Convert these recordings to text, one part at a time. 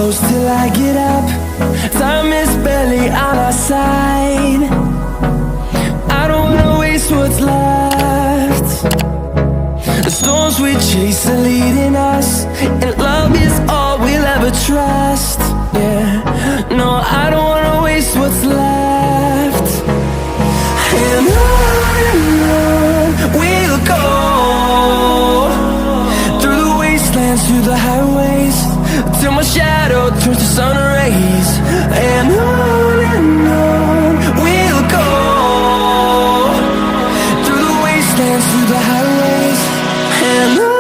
close till I get up. Time is barely on our side. I don't wanna waste what's left. The storms we chase are leading us, and love is all we'll ever trust. Yeah, no, I don't wanna waste what's left. And on we'll go, through the wastelands, through the highways, till my shadow turns to sun rays. And on we'll go, through the wastelands, through the highways, and on.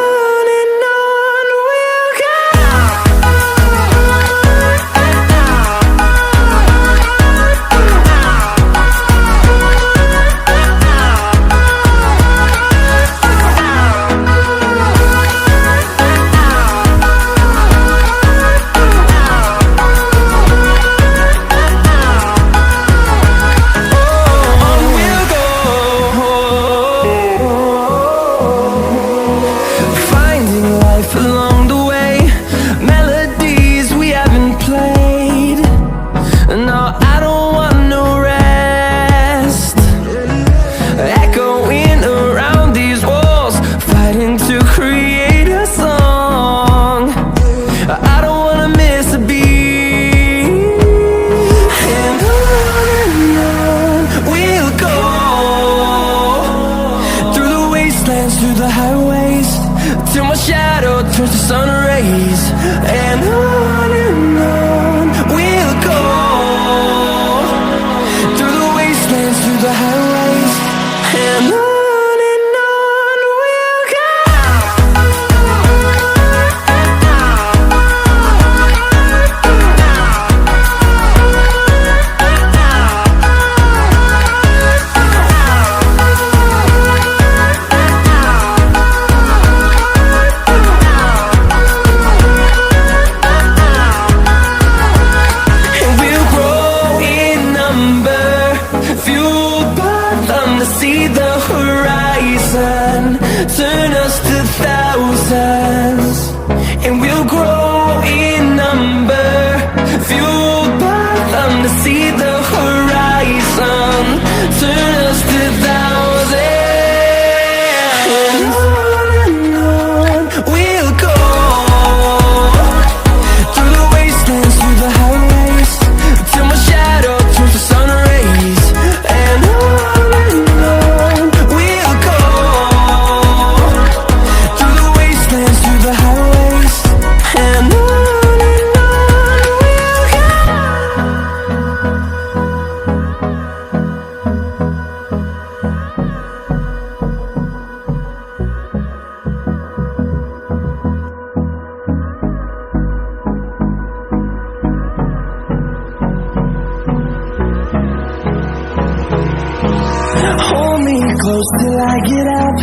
Close till I get up.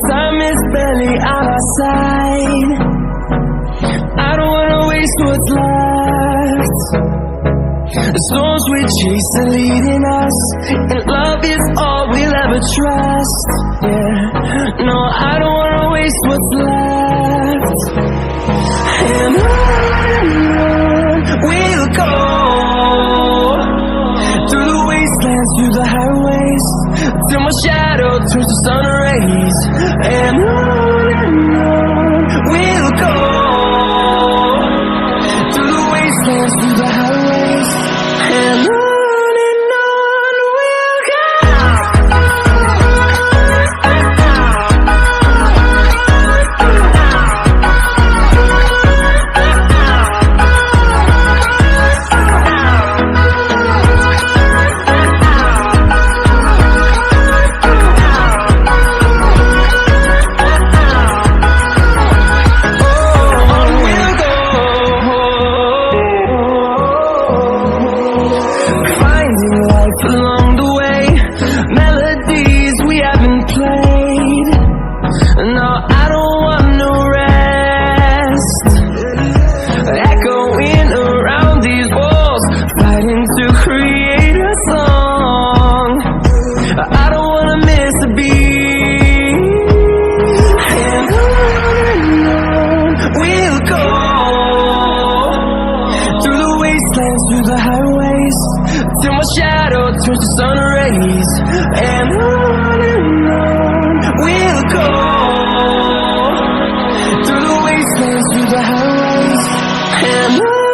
Time is barely on our side. I don't wanna waste what's left. The storms we chase are leading us, and love is all we'll ever trust. Yeah, no, I don't wanna waste what's left. And on we'll go, through the wastelands, through the highways, till my shadow turns to sun rays. And on we'll go, through the wastelands, through the highways, and on. the highways, till my shadow turns to sun rays. And on we'll go, through the wastelands, through the highways. And on